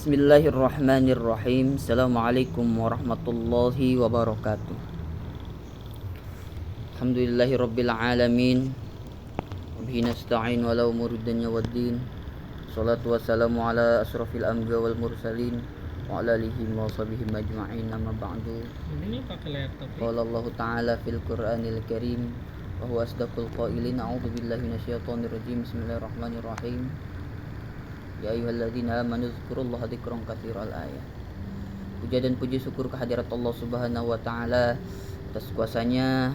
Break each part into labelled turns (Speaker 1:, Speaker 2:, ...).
Speaker 1: Bismillahirrahmanirrahim. Assalamualaikum warahmatullahi wabarakatuh. Alhamdulillahirabbil alamin. Wabihi nasta'in wala umuri dunya waddin. Shalatu wassalamu ala asrofil anbiya wal mursalin wa ala alihi wa sahbihi majma'in, amma ba'du.
Speaker 2: Ini pakai laptop.
Speaker 1: Qala Allah ta'ala fil Qur'anil Karim wa huwa asdaqul qailin. A'udzu billahi minasyaitonir rajim. Bismillahirrahmanirrahim. Ya ayyuhalladzina amanu dzkurullaha dzikran katsiran al-ayat. Puja dan puji syukur kehadirat Allah Subhanahu wa taala atas kuasanya.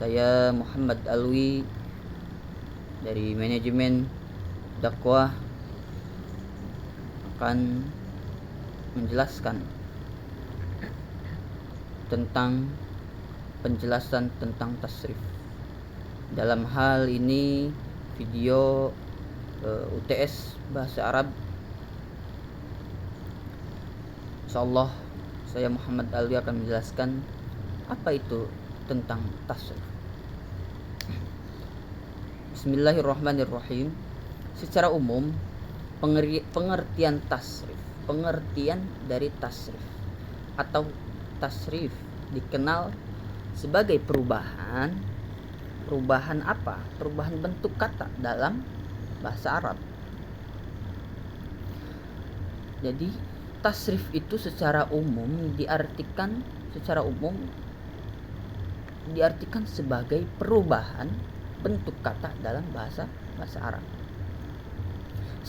Speaker 1: Saya Muhammad Alwi dari manajemen dakwah akan menjelaskan tentang penjelasan tentang tasrif. Dalam hal ini video UTS bahasa Arab. Insyaallah saya Muhammad Alwi akan menjelaskan apa itu tentang tasrif. Bismillahirrahmanirrahim. Secara umum pengertian tasrif, pengertian dari tasrif atau tasrif dikenal sebagai perubahan apa? Perubahan bentuk kata dalam bahasa Arab. Jadi tasrif itu secara umum diartikan sebagai perubahan bentuk kata dalam bahasa Arab.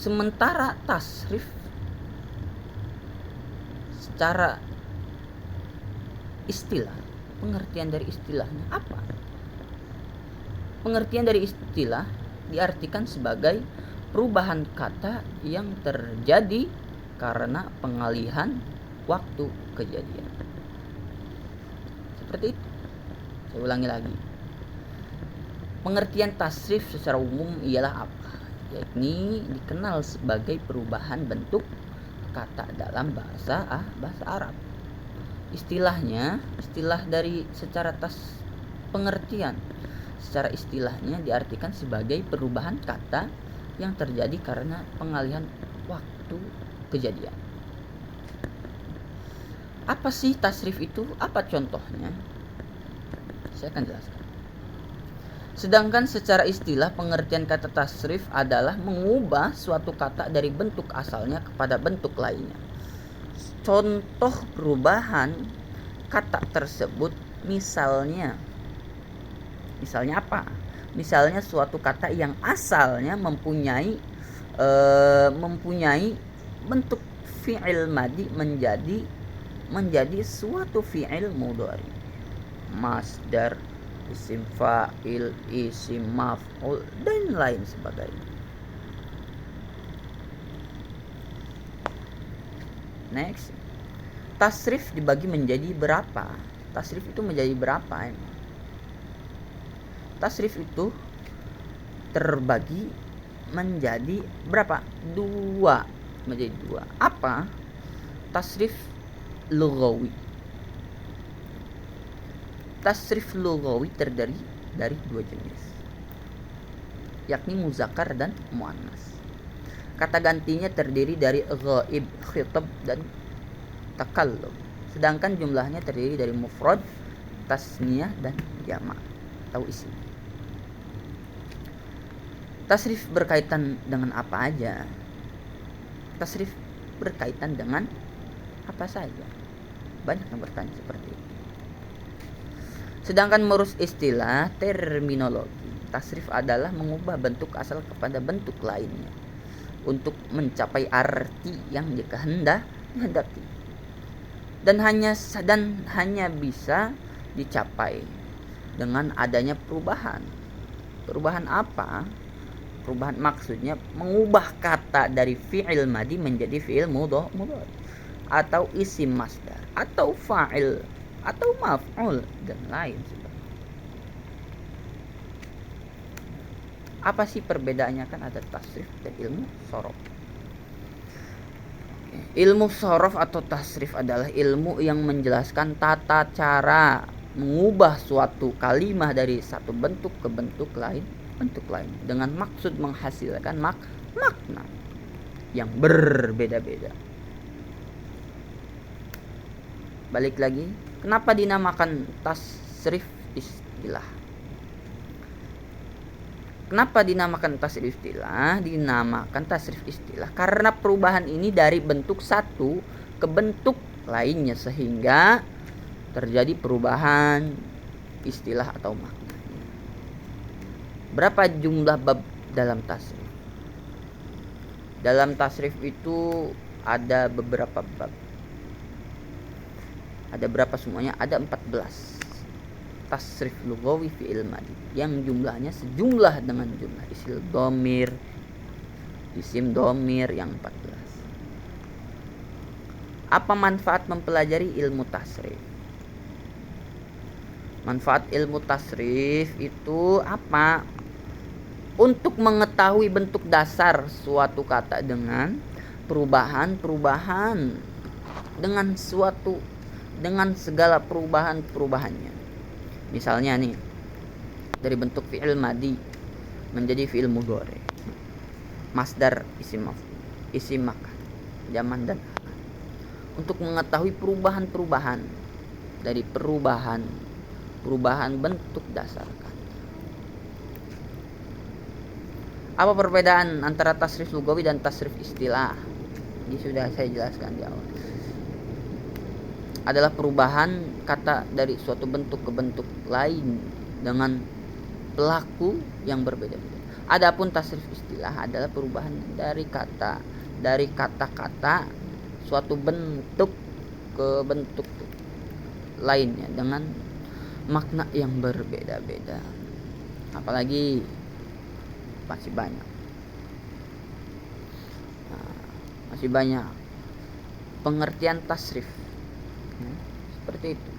Speaker 1: Sementara tasrif secara istilah, pengertian dari istilahnya apa? Pengertian dari istilah diartikan sebagai perubahan kata yang terjadi karena pengalihan waktu kejadian. Seperti itu. Saya ulangi lagi. Pengertian tasrif secara umum ialah apa? Yakni dikenal sebagai perubahan bentuk kata dalam bahasa Arab. Istilah dari secara pengertian secara istilahnya diartikan sebagai perubahan kata yang terjadi karena pengalihan waktu kejadian. Apa sih tasrif itu? Apa contohnya? Saya akan jelaskan. Sedangkan secara istilah pengertian kata tasrif adalah mengubah suatu kata dari bentuk asalnya kepada bentuk lainnya. Contoh perubahan kata tersebut misalnya apa? Misalnya suatu kata yang asalnya mempunyai bentuk fi'il madi menjadi suatu fi'il mudhari, masdar, isim fa'il, isim maf'ul dan lain sebagainya. Next. Tasrif dibagi menjadi berapa? Tasrif itu menjadi berapa emang? Tasrif itu terbagi menjadi berapa? Menjadi dua. Apa? Tasrif lughawi. Tasrif lughawi terdiri dari dua jenis, yakni muzakkar dan muannas. Kata gantinya terdiri dari ghaib, khitab dan takallum. Sedangkan jumlahnya terdiri dari mufrad, tasniyah dan jamak atau isim. Tasrif berkaitan dengan apa aja? Tasrif berkaitan dengan apa saja? Banyak yang bertanya seperti itu. Sedangkan mengurus istilah terminologi, tasrif adalah mengubah bentuk asal kepada bentuk lainnya untuk mencapai arti yang dikehendaki. Dan hanya bisa dicapai dengan adanya perubahan. Perubahan apa? Perubahan maksudnya mengubah kata dari fi'il madi menjadi fi'il mudhari atau isim masdar atau fa'il atau maf'ul dan lain sebagainya. Apa sih perbedaannya? Kan ada tasrif dan ilmu sorof. Ilmu sorof atau tasrif adalah ilmu yang menjelaskan tata cara mengubah suatu kalimah dari satu bentuk ke bentuk lain dengan maksud menghasilkan makna yang berbeda-beda. balik lagi, kenapa dinamakan tasrif istilah? Kenapa dinamakan tasrif istilah? Dinamakan tasrif istilah karena perubahan ini dari bentuk satu ke bentuk lainnya sehingga terjadi perubahan istilah atau maknanya. Berapa jumlah bab dalam tasrif? Dalam tasrif itu ada beberapa bab. Ada berapa semuanya? Ada 14. Tasrif lughawi fi'il madi yang jumlahnya sejumlah dengan jumlah isim domir yang 14. Apa manfaat mempelajari ilmu tasrif? Manfaat ilmu tasrif itu apa? Untuk mengetahui bentuk dasar suatu kata dengan perubahan-perubahan dengan segala perubahan-perubahannya. Misalnya nih, dari bentuk fi'il madi menjadi fi'il mudhari, masdar isim makan, zaman dan akan. Untuk mengetahui perubahan-perubahan dari perubahan bentuk dasar kata. Apa perbedaan antara tasrif lughawi dan tasrif istilah? Ini sudah saya jelaskan di awal. Adalah perubahan kata dari suatu bentuk ke bentuk lain dengan pelaku yang berbeda-beda. Adapun tasrif istilah adalah perubahan dari kata-kata suatu bentuk ke bentuk lainnya dengan makna yang berbeda-beda. Apalagi masih banyak pengertian tasrif. Seperti itu,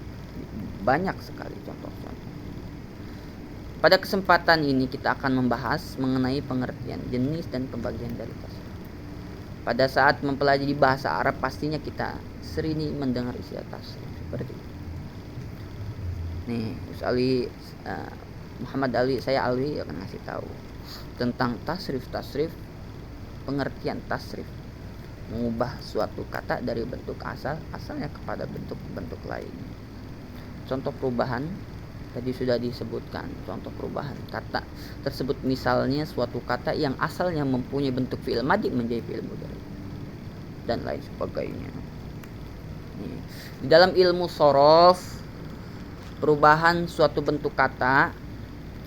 Speaker 1: banyak sekali contoh-contoh. Pada kesempatan ini kita akan membahas mengenai pengertian, jenis dan pembagian dari tasrif. Pada saat mempelajari bahasa Arab pastinya kita sering mendengar istilah tasrif seperti itu. Nih, Muhammad Ali, saya Ali akan ngasih tahu tentang tasrif, pengertian tasrif. Mengubah suatu kata dari bentuk asalnya kepada bentuk lainnya. Contoh perubahan tadi sudah disebutkan. Contoh perubahan kata tersebut misalnya suatu kata yang asalnya mempunyai bentuk fi'il madhi menjadi fi'il mudhari dan lain sebagainya. Di dalam ilmu shorof, perubahan suatu bentuk kata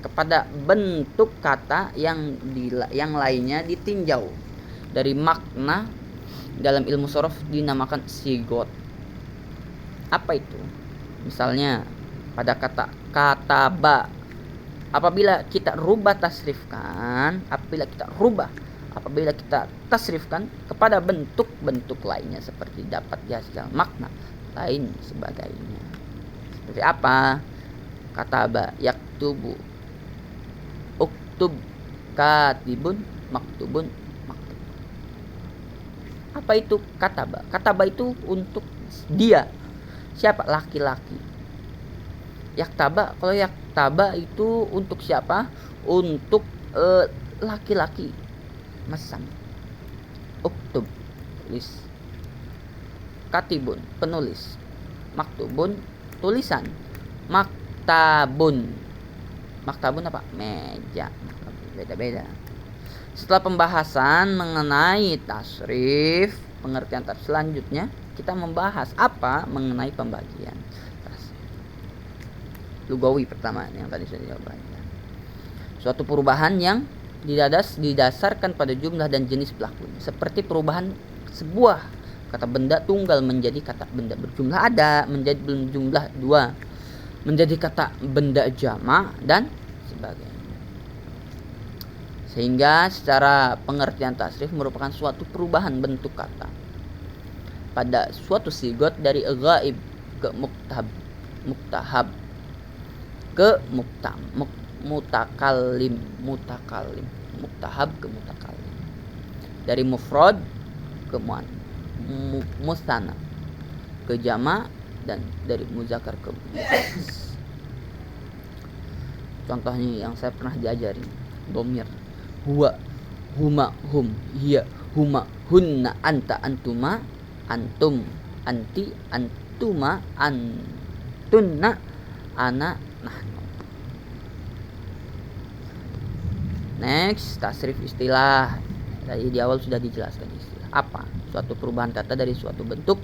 Speaker 1: kepada bentuk kata yang lainnya ditinjau dari makna. Dalam ilmu shorof dinamakan sigot. Apa itu? Misalnya pada kata kataba, apabila kita tasrifkan kepada bentuk-bentuk lainnya seperti dapat dihasilkan makna lain sebagainya. Seperti apa? Kataba yaktubu, uktub, katibun, maktubun. Apa itu kataba? Kataba itu untuk dia. Siapa? Laki-laki. Yaktaba, kalau yaktaba itu untuk siapa? Untuk laki-laki. Masam. Uktub, tulis. Katibun, penulis. Maktubun, tulisan. Maktabun apa? Meja. Beda-beda. Setelah pembahasan mengenai tasrif, pengertian tasrif, selanjutnya kita membahas apa mengenai pembagian tasrif. Lugawi pertama yang tadi sudah dibaca. Suatu perubahan yang didasarkan pada jumlah dan jenis pelakunya. Seperti perubahan sebuah kata benda tunggal menjadi kata benda berjumlah ada, menjadi berjumlah dua, menjadi kata benda jama' dan sebagainya. Sehingga secara pengertian tasrif merupakan suatu perubahan bentuk kata pada suatu sigot dari ghaib ke muktahab ke mutakallim, muktahab ke mutakallim, dari mufrad ke musanna ke jama' dan dari muzakkar ke muannas. Contohnya yang saya pernah diajari, dhamir huwa, huma, hum, hiya, huma, hunna, anta, antuma, antum, anti, antuma, antunna, ana, nahnu. Next, tasrif istilah. Tadi di awal sudah dijelaskan istilah. Apa? Suatu perubahan kata dari suatu bentuk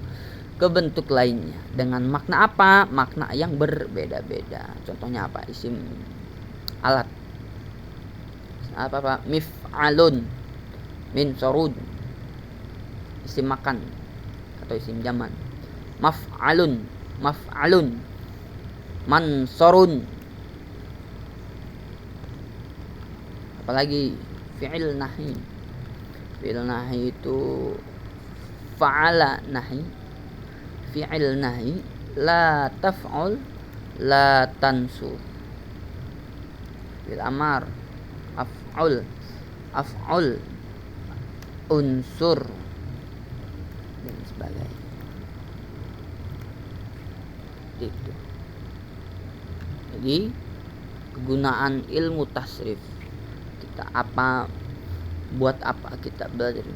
Speaker 1: ke bentuk lainnya. Dengan makna apa? Makna yang berbeda-beda. Contohnya apa? Isim alat. Apa? Mif'alun, min sorud. Isim makan atau isim zaman. Maf'alun, maf'alun, mansorun. Apalagi fi'il nahi. Fi'il nahi itu fa'ala nahi. Fi'il nahi la taf'ul, la tansur. Fi'il amar af'ul, af'ul, unsur, dan sebagainya. Itu. Jadi kegunaan ilmu tasrif kita apa, buat apa kita belajar,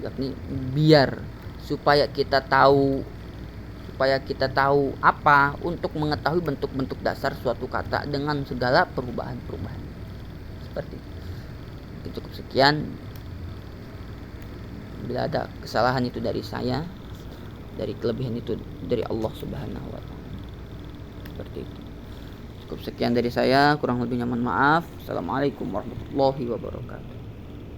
Speaker 1: yakni biar supaya kita tahu apa, untuk mengetahui bentuk-bentuk dasar suatu kata dengan segala perubahan-perubahan. Seperti itu. Cukup sekian. Bila ada kesalahan itu dari saya, dari kelebihan itu dari Allah Subhanahu wa taala. Seperti itu. Cukup sekian dari saya, kurang lebihnya mohon maaf. Assalamualaikum warahmatullahi wabarakatuh.